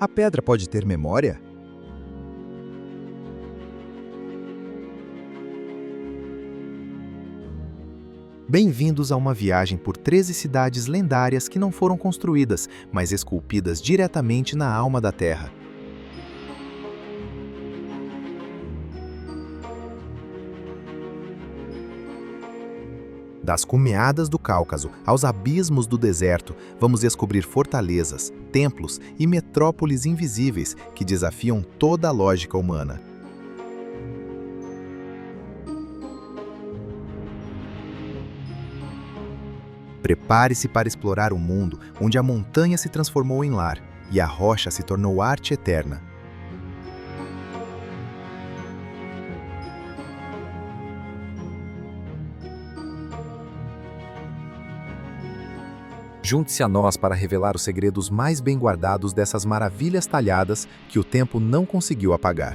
A pedra pode ter memória? Bem-vindos a uma viagem por 13 cidades lendárias que não foram construídas, mas esculpidas diretamente na alma da Terra. Das cumeadas do Cáucaso aos abismos do deserto, vamos descobrir fortalezas, templos e metrópoles invisíveis que desafiam toda a lógica humana. Prepare-se para explorar um mundo onde a montanha se transformou em lar e a rocha se tornou arte eterna. Junte-se a nós para revelar os segredos mais bem guardados dessas maravilhas talhadas que o tempo não conseguiu apagar.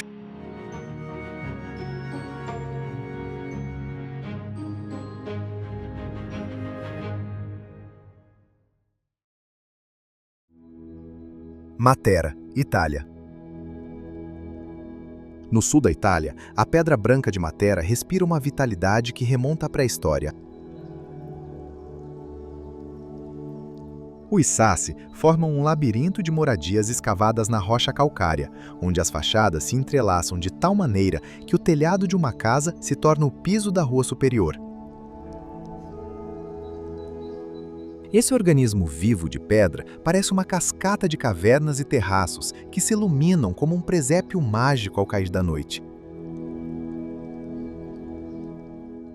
Matera, Itália. No sul da Itália, a Pedra Branca de Matera respira uma vitalidade que remonta à pré-história. Os Sassi formam um labirinto de moradias escavadas na rocha calcária, onde as fachadas se entrelaçam de tal maneira que o telhado de uma casa se torna o piso da rua superior. Esse organismo vivo de pedra parece uma cascata de cavernas e terraços que se iluminam como um presépio mágico ao cair da noite.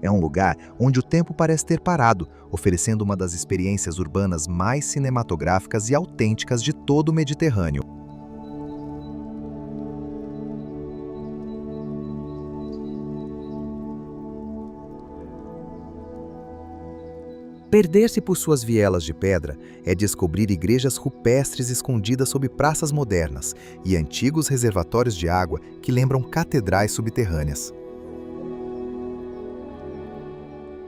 É um lugar onde o tempo parece ter parado, oferecendo uma das experiências urbanas mais cinematográficas e autênticas de todo o Mediterrâneo. Perder-se por suas vielas de pedra é descobrir igrejas rupestres escondidas sob praças modernas e antigos reservatórios de água que lembram catedrais subterrâneas.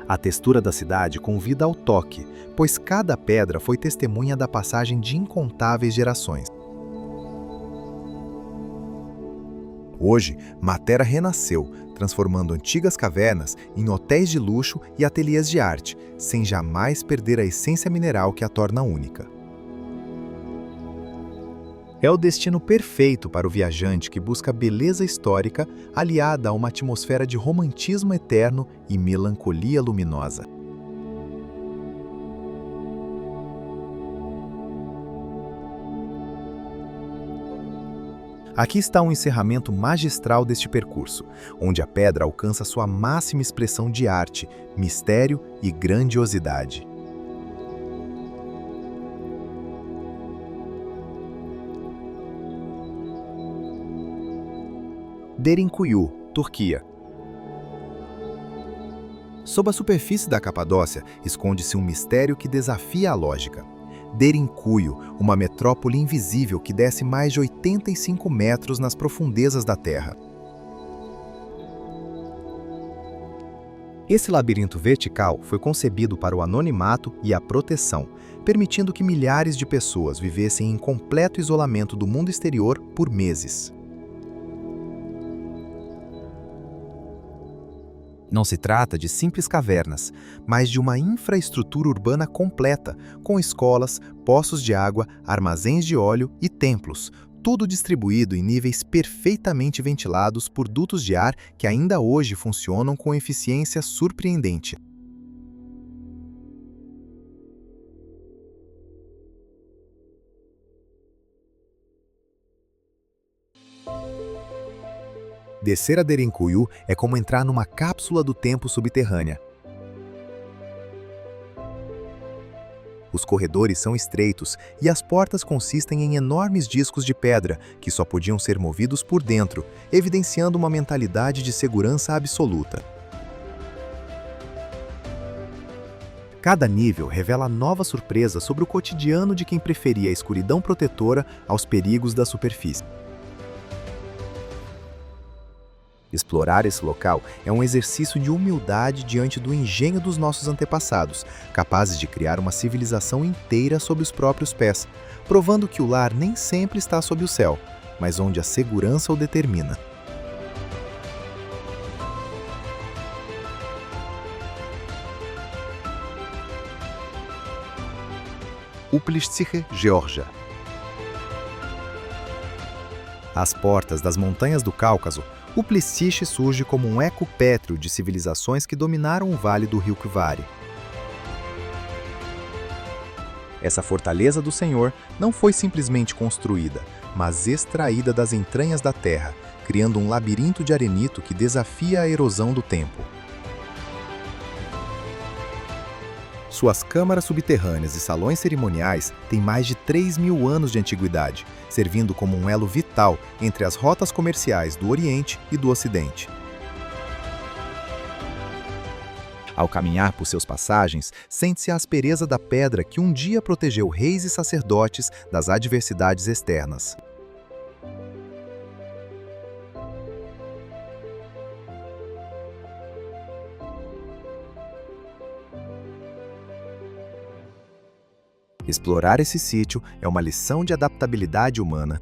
A textura da cidade convida ao toque, pois cada pedra foi testemunha da passagem de incontáveis gerações. Hoje, Matera renasceu, transformando antigas cavernas em hotéis de luxo e ateliês de arte, sem jamais perder a essência mineral que a torna única. É o destino perfeito para o viajante que busca beleza histórica aliada a uma atmosfera de romantismo eterno e melancolia luminosa. Aqui está um encerramento magistral deste percurso, onde a pedra alcança sua máxima expressão de arte, mistério e grandiosidade. Derinkuyu, Turquia. Sob a superfície da Capadócia esconde-se um mistério que desafia a lógica. Derinkuyu, uma metrópole invisível que desce mais de 85 metros nas profundezas da Terra. Esse labirinto vertical foi concebido para o anonimato e a proteção, permitindo que milhares de pessoas vivessem em completo isolamento do mundo exterior por meses. Não se trata de simples cavernas, mas de uma infraestrutura urbana completa, com escolas, poços de água, armazéns de óleo e templos, tudo distribuído em níveis perfeitamente ventilados por dutos de ar que ainda hoje funcionam com eficiência surpreendente. Descer a Derinkuyu é como entrar numa cápsula do tempo subterrânea. Os corredores são estreitos e as portas consistem em enormes discos de pedra que só podiam ser movidos por dentro, evidenciando uma mentalidade de segurança absoluta. Cada nível revela novas surpresas sobre o cotidiano de quem preferia a escuridão protetora aos perigos da superfície. Explorar esse local é um exercício de humildade diante do engenho dos nossos antepassados, capazes de criar uma civilização inteira sob os próprios pés, provando que o lar nem sempre está sob o céu, mas onde a segurança o determina. Uplishtiche, Geórgia. Às portas das montanhas do Cáucaso, Uplishtiche surge como um eco pétreo de civilizações que dominaram o vale do rio Kvari. Essa fortaleza do Senhor não foi simplesmente construída, mas extraída das entranhas da terra, criando um labirinto de arenito que desafia a erosão do tempo. Suas câmaras subterrâneas e salões cerimoniais têm mais de 3.000 anos de antiguidade, servindo como um elo vital entre as rotas comerciais do Oriente e do Ocidente. Ao caminhar por seus passagens, sente-se a aspereza da pedra que um dia protegeu reis e sacerdotes das adversidades externas. Explorar esse sítio é uma lição de adaptabilidade humana.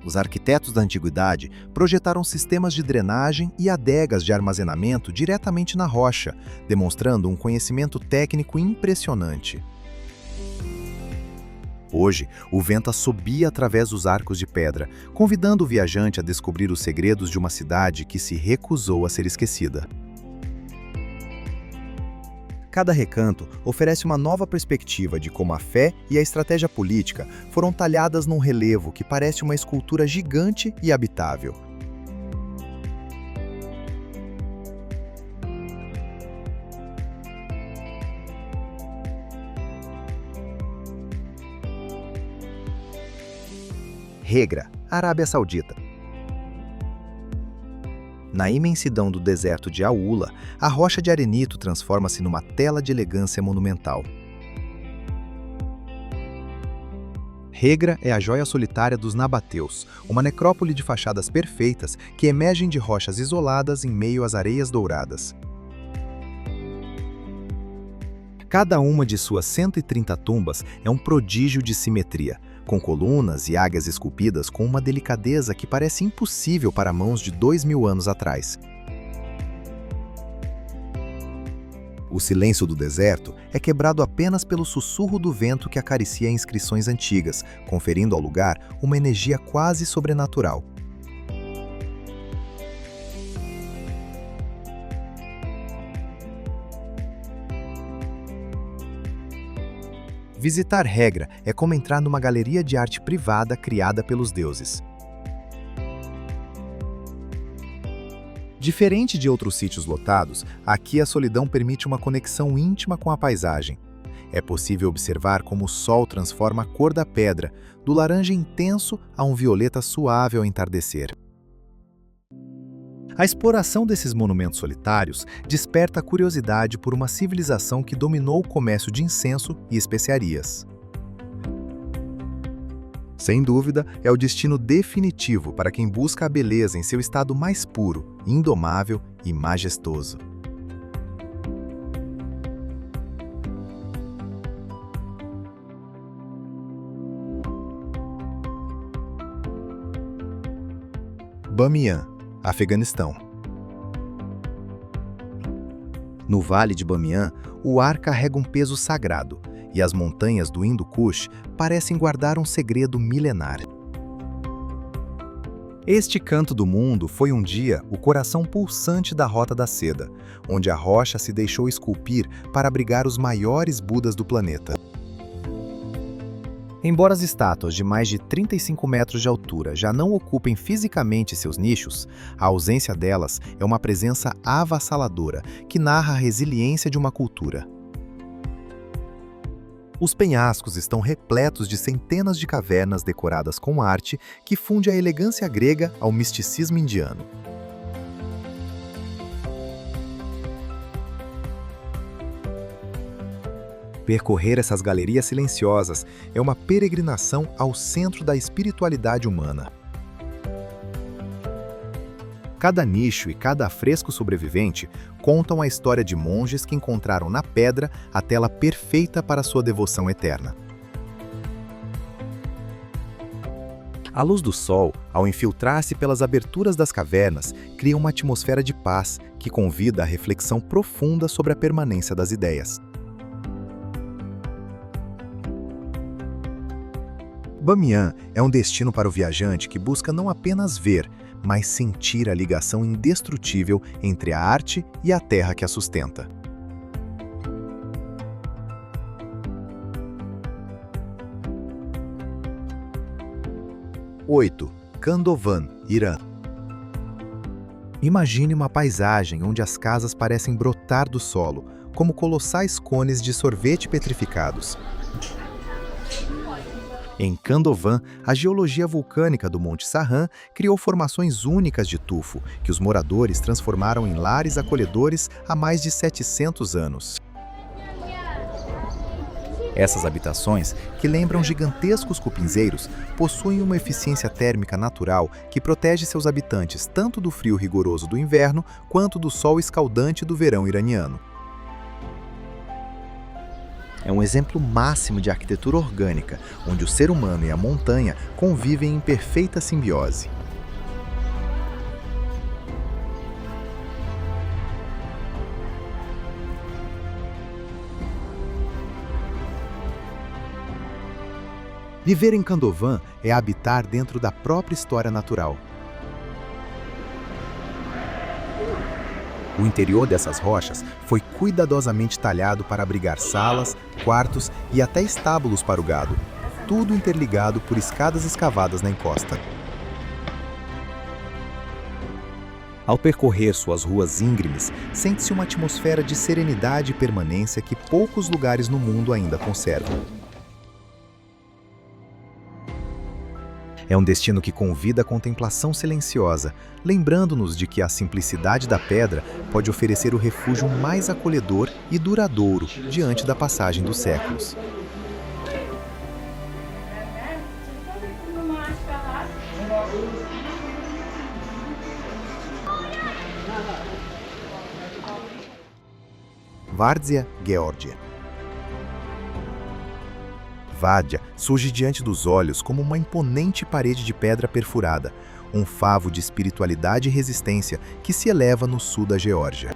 Os arquitetos da antiguidade projetaram sistemas de drenagem e adegas de armazenamento diretamente na rocha, demonstrando um conhecimento técnico impressionante. Hoje, o vento assobia através dos arcos de pedra, convidando o viajante a descobrir os segredos de uma cidade que se recusou a ser esquecida. Cada recanto oferece uma nova perspectiva de como a fé e a estratégia política foram talhadas num relevo que parece uma escultura gigante e habitável. Hegra, Arábia Saudita. Na imensidão do deserto de Aula, a rocha de arenito transforma-se numa tela de elegância monumental. Hegra é a joia solitária dos nabateus, uma necrópole de fachadas perfeitas que emergem de rochas isoladas em meio às areias douradas. Cada uma de suas 130 tumbas é um prodígio de simetria, com colunas e águias esculpidas com uma delicadeza que parece impossível para mãos de 2.000 anos atrás. O silêncio do deserto é quebrado apenas pelo sussurro do vento que acaricia inscrições antigas, conferindo ao lugar uma energia quase sobrenatural. Visitar Hegra é como entrar numa galeria de arte privada criada pelos deuses. Diferente de outros sítios lotados, aqui a solidão permite uma conexão íntima com a paisagem. É possível observar como o sol transforma a cor da pedra, do laranja intenso a um violeta suave ao entardecer. A exploração desses monumentos solitários desperta a curiosidade por uma civilização que dominou o comércio de incenso e especiarias. Sem dúvida, é o destino definitivo para quem busca a beleza em seu estado mais puro, indomável e majestoso. Bamiyan, Afeganistão. No Vale de Bamiyan, o ar carrega um peso sagrado, e as montanhas do Hindu Kush parecem guardar um segredo milenar. Este canto do mundo foi um dia o coração pulsante da Rota da Seda, onde a rocha se deixou esculpir para abrigar os maiores Budas do planeta. Embora as estátuas de mais de 35 metros de altura já não ocupem fisicamente seus nichos, a ausência delas é uma presença avassaladora que narra a resiliência de uma cultura. Os penhascos estão repletos de centenas de cavernas decoradas com arte que funde a elegância grega ao misticismo indiano. Percorrer essas galerias silenciosas é uma peregrinação ao centro da espiritualidade humana. Cada nicho e cada afresco sobrevivente contam a história de monges que encontraram na pedra a tela perfeita para sua devoção eterna. A luz do sol, ao infiltrar-se pelas aberturas das cavernas, cria uma atmosfera de paz que convida à reflexão profunda sobre a permanência das ideias. Bamiyan é um destino para o viajante que busca não apenas ver, mas sentir a ligação indestrutível entre a arte e a terra que a sustenta. (8) Khandovan, Irã. Imagine uma paisagem onde as casas parecem brotar do solo, como colossais cones de sorvete petrificados. Em Khandovan, a geologia vulcânica do Monte Sahran criou formações únicas de tufo, que os moradores transformaram em lares acolhedores há mais de 700 anos. Essas habitações, que lembram gigantescos cupinzeiros, possuem uma eficiência térmica natural que protege seus habitantes tanto do frio rigoroso do inverno quanto do sol escaldante do verão iraniano. É um exemplo máximo de arquitetura orgânica, onde o ser humano e a montanha convivem em perfeita simbiose. Viver em Khandovan é habitar dentro da própria história natural. O interior dessas rochas foi cuidadosamente talhado para abrigar salas, quartos e até estábulos para o gado, tudo interligado por escadas escavadas na encosta. Ao percorrer suas ruas íngremes, sente-se uma atmosfera de serenidade e permanência que poucos lugares no mundo ainda conservam. É um destino que convida a contemplação silenciosa, lembrando-nos de que a simplicidade da pedra pode oferecer o refúgio mais acolhedor e duradouro diante da passagem dos séculos. Várzea, Geórgia. Várzea surge diante dos olhos como uma imponente parede de pedra perfurada, um favo de espiritualidade e resistência que se eleva no sul da Geórgia.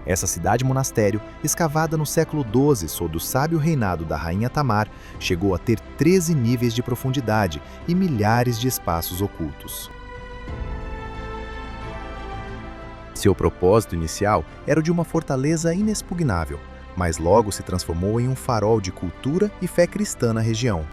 Essa cidade-monastério, escavada no século XII sob o sábio reinado da rainha Tamar, chegou a ter 13 níveis de profundidade e milhares de espaços ocultos. Seu propósito inicial era o de uma fortaleza inexpugnável, mas logo se transformou em um farol de cultura e fé cristã na região.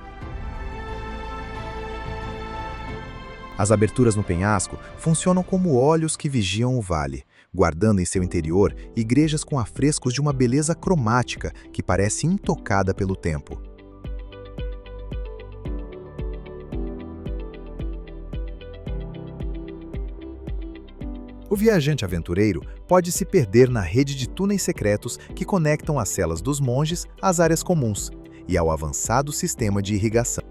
As aberturas no penhasco funcionam como olhos que vigiam o vale, guardando em seu interior igrejas com afrescos de uma beleza cromática que parece intocada pelo tempo. O viajante aventureiro pode se perder na rede de túneis secretos que conectam as celas dos monges às áreas comuns e ao avançado sistema de irrigação.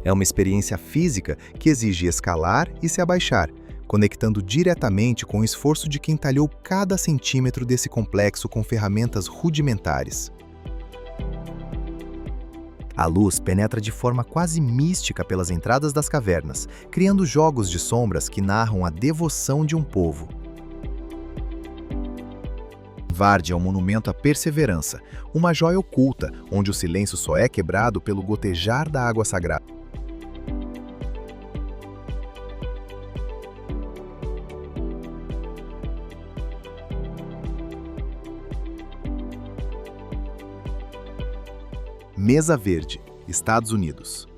É uma experiência física que exige escalar e se abaixar, conectando diretamente com o esforço de quem talhou cada centímetro desse complexo com ferramentas rudimentares. A luz penetra de forma quase mística pelas entradas das cavernas, criando jogos de sombras que narram a devoção de um povo. Várzea é um monumento à perseverança, uma joia oculta, onde o silêncio só é quebrado pelo gotejar da água sagrada. Mesa Verde, Estados Unidos.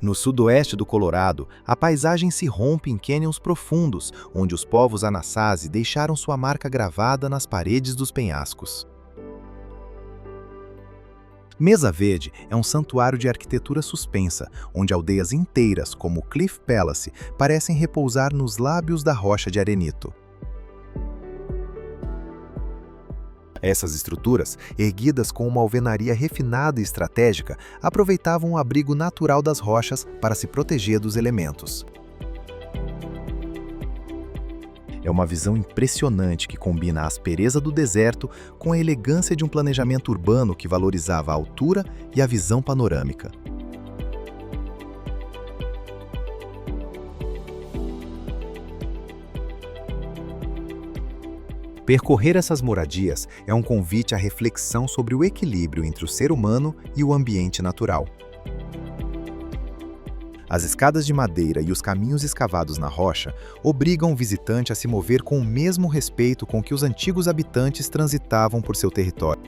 No sudoeste do Colorado, a paisagem se rompe em cânions profundos, onde os povos Anasazi deixaram sua marca gravada nas paredes dos penhascos. Mesa Verde é um santuário de arquitetura suspensa, onde aldeias inteiras, como Cliff Palace, parecem repousar nos lábios da rocha de arenito. Essas estruturas, erguidas com uma alvenaria refinada e estratégica, aproveitavam o abrigo natural das rochas para se proteger dos elementos. É uma visão impressionante que combina a aspereza do deserto com a elegância de um planejamento urbano que valorizava a altura e a visão panorâmica. Percorrer essas moradias é um convite à reflexão sobre o equilíbrio entre o ser humano e o ambiente natural. As escadas de madeira e os caminhos escavados na rocha obrigam o visitante a se mover com o mesmo respeito com que os antigos habitantes transitavam por seu território.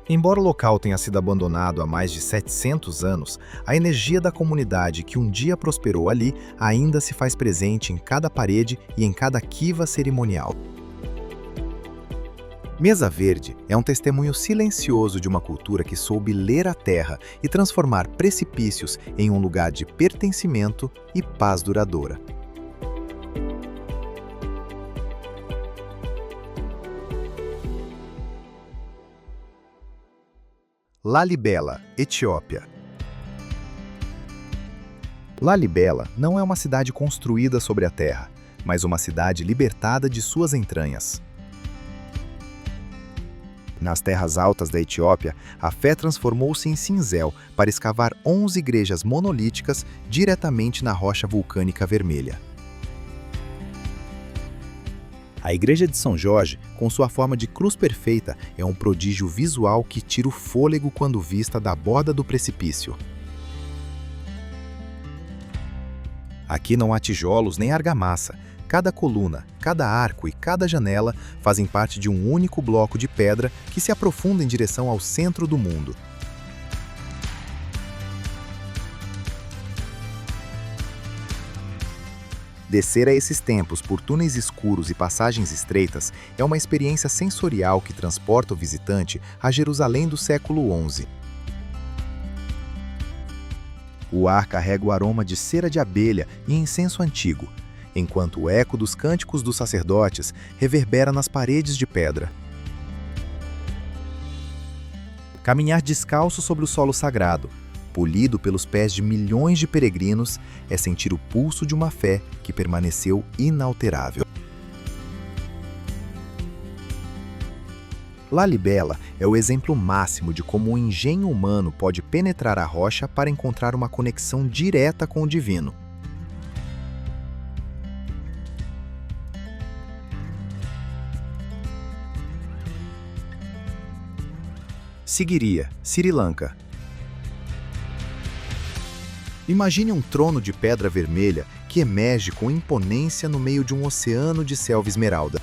Embora o local tenha sido abandonado há mais de 700 anos, a energia da comunidade que um dia prosperou ali ainda se faz presente em cada parede e em cada quiva cerimonial. Mesa Verde é um testemunho silencioso de uma cultura que soube ler a terra e transformar precipícios em um lugar de pertencimento e paz duradoura. Lalibela, Etiópia. Lalibela não é uma cidade construída sobre a terra, mas uma cidade libertada de suas entranhas. Nas terras altas da Etiópia, a fé transformou-se em cinzel para escavar 11 igrejas monolíticas diretamente na rocha vulcânica vermelha. A Igreja de São Jorge, com sua forma de cruz perfeita, é um prodígio visual que tira o fôlego quando vista da borda do precipício. Aqui não há tijolos nem argamassa. Cada coluna, cada arco e cada janela fazem parte de um único bloco de pedra que se aprofunda em direção ao centro do mundo. Descer a esses templos por túneis escuros e passagens estreitas é uma experiência sensorial que transporta o visitante a Jerusalém do século XI. O ar carrega o aroma de cera de abelha e incenso antigo, enquanto o eco dos cânticos dos sacerdotes reverbera nas paredes de pedra. Caminhar descalço sobre o solo sagrado, polido pelos pés de milhões de peregrinos, é sentir o pulso de uma fé que permaneceu inalterável. Lalibela é o exemplo máximo de como o engenho humano pode penetrar a rocha para encontrar uma conexão direta com o divino. Sigiriya, Sri Lanka. Imagine um trono de pedra vermelha que emerge com imponência no meio de um oceano de selva esmeralda.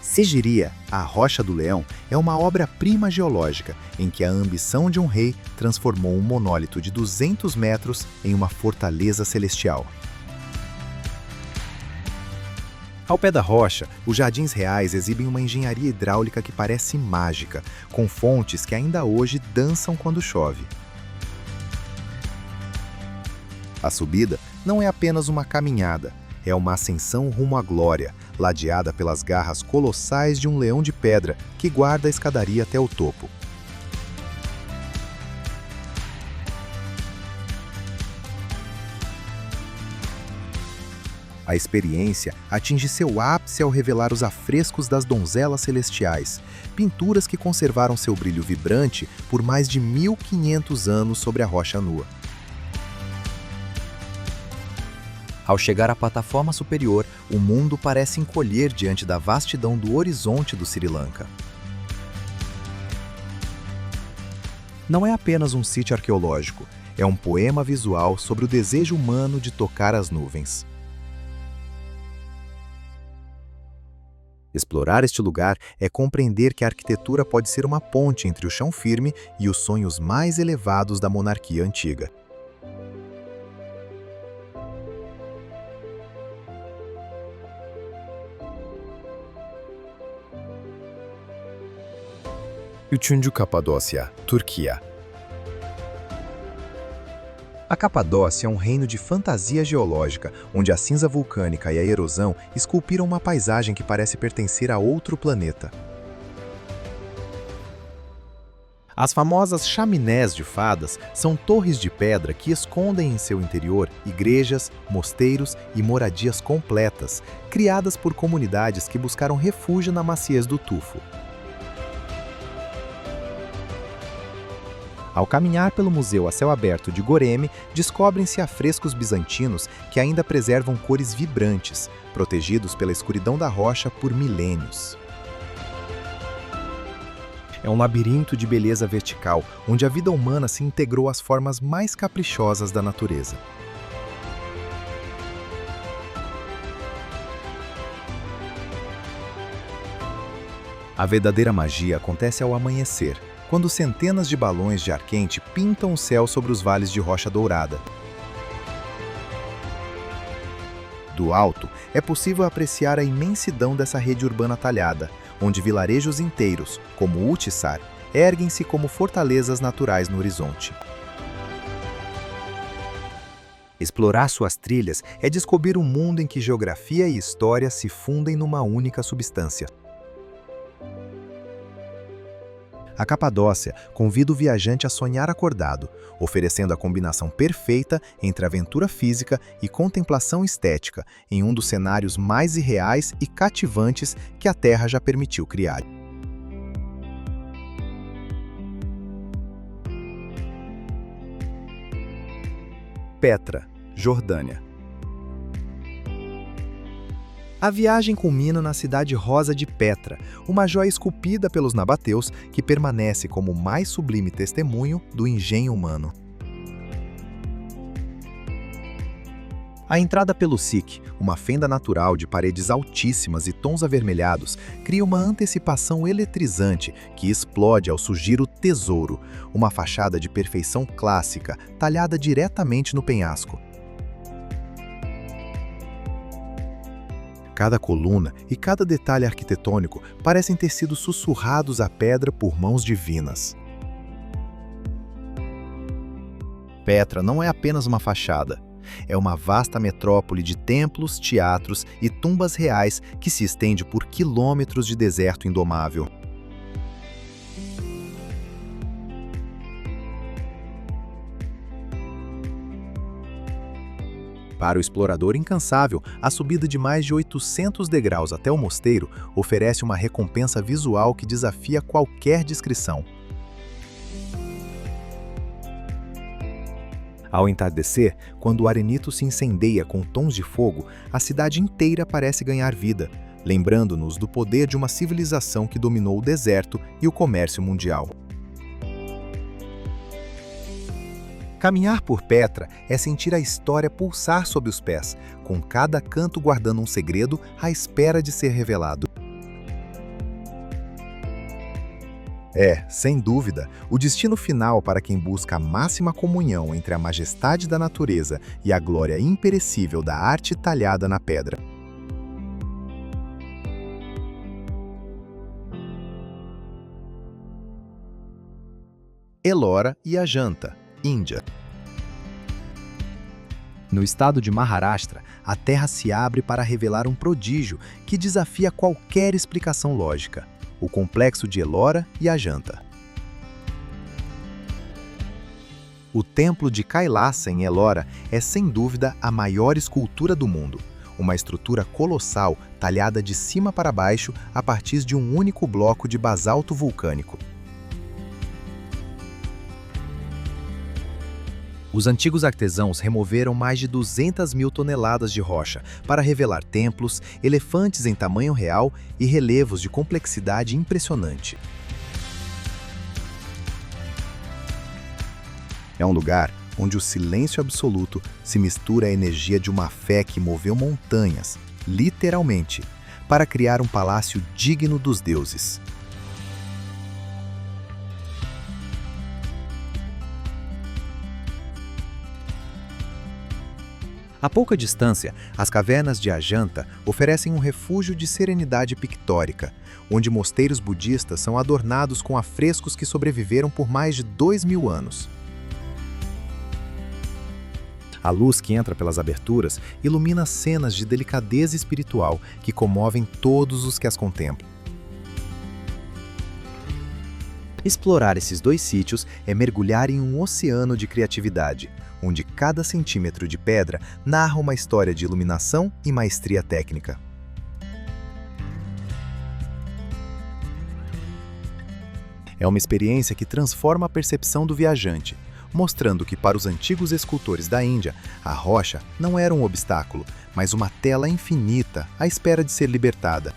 Sigiriya, a Rocha do Leão, é uma obra-prima geológica em que a ambição de um rei transformou um monólito de 200 metros em uma fortaleza celestial. Ao pé da rocha, os Jardins Reais exibem uma engenharia hidráulica que parece mágica, com fontes que ainda hoje dançam quando chove. A subida não é apenas uma caminhada, é uma ascensão rumo à glória, ladeada pelas garras colossais de um leão de pedra que guarda a escadaria até o topo. A experiência atinge seu ápice ao revelar os afrescos das donzelas celestiais, pinturas que conservaram seu brilho vibrante por mais de 1500 anos sobre a rocha nua. Ao chegar à plataforma superior, o mundo parece encolher diante da vastidão do horizonte do Sri Lanka. Não é apenas um sítio arqueológico, é um poema visual sobre o desejo humano de tocar as nuvens. Explorar este lugar é compreender que a arquitetura pode ser uma ponte entre o chão firme e os sonhos mais elevados da monarquia antiga. Üçüncü Kapadosya, Türkiye. A Capadócia é um reino de fantasia geológica, onde a cinza vulcânica e a erosão esculpiram uma paisagem que parece pertencer a outro planeta. As famosas chaminés de fadas são torres de pedra que escondem em seu interior igrejas, mosteiros e moradias completas, criadas por comunidades que buscaram refúgio na maciez do tufo. Ao caminhar pelo Museu a Céu Aberto de Goreme, descobrem-se afrescos bizantinos que ainda preservam cores vibrantes, protegidos pela escuridão da rocha por milênios. É um labirinto de beleza vertical, onde a vida humana se integrou às formas mais caprichosas da natureza. A verdadeira magia acontece ao amanhecer, quando centenas de balões de ar quente pintam o céu sobre os vales de rocha dourada. Do alto, é possível apreciar a imensidão dessa rede urbana talhada, onde vilarejos inteiros, como Utissar, erguem-se como fortalezas naturais no horizonte. Explorar suas trilhas é descobrir um mundo em que geografia e história se fundem numa única substância. A Capadócia convida o viajante a sonhar acordado, oferecendo a combinação perfeita entre aventura física e contemplação estética em um dos cenários mais irreais e cativantes que a Terra já permitiu criar. Petra, Jordânia. A viagem culmina na cidade rosa de Petra, uma joia esculpida pelos nabateus que permanece como o mais sublime testemunho do engenho humano. A entrada pelo SIC, uma fenda natural de paredes altíssimas e tons avermelhados, cria uma antecipação eletrizante que explode ao surgir o tesouro, uma fachada de perfeição clássica, talhada diretamente no penhasco. Cada coluna e cada detalhe arquitetônico parecem ter sido sussurrados à pedra por mãos divinas. Petra não é apenas uma fachada. É uma vasta metrópole de templos, teatros e tumbas reais que se estende por quilômetros de deserto indomável. Para o explorador incansável, a subida de mais de 800 degraus até o mosteiro oferece uma recompensa visual que desafia qualquer descrição. Ao entardecer, quando o arenito se incendeia com tons de fogo, a cidade inteira parece ganhar vida, lembrando-nos do poder de uma civilização que dominou o deserto e o comércio mundial. Caminhar por Petra é sentir a história pulsar sob os pés, com cada canto guardando um segredo à espera de ser revelado. É, sem dúvida, o destino final para quem busca a máxima comunhão entre a majestade da natureza e a glória imperecível da arte talhada na pedra. Ellora e Ajanta, Índia. No estado de Maharashtra, a terra se abre para revelar um prodígio que desafia qualquer explicação lógica: o complexo de Ellora e Ajanta. O templo de Kailasa em Ellora é sem dúvida a maior escultura do mundo, uma estrutura colossal talhada de cima para baixo a partir de um único bloco de basalto vulcânico. Os antigos artesãos removeram mais de 200 mil toneladas de rocha para revelar templos, elefantes em tamanho real e relevos de complexidade impressionante. É um lugar onde o silêncio absoluto se mistura à energia de uma fé que moveu montanhas, literalmente, para criar um palácio digno dos deuses. A pouca distância, as cavernas de Ajanta oferecem um refúgio de serenidade pictórica, onde mosteiros budistas são adornados com afrescos que sobreviveram por mais de 2000 anos. A luz que entra pelas aberturas ilumina cenas de delicadeza espiritual que comovem todos os que as contemplam. Explorar esses dois sítios é mergulhar em um oceano de criatividade, onde cada centímetro de pedra narra uma história de iluminação e maestria técnica. É uma experiência que transforma a percepção do viajante, mostrando que para os antigos escultores da Índia, a rocha não era um obstáculo, mas uma tela infinita à espera de ser libertada.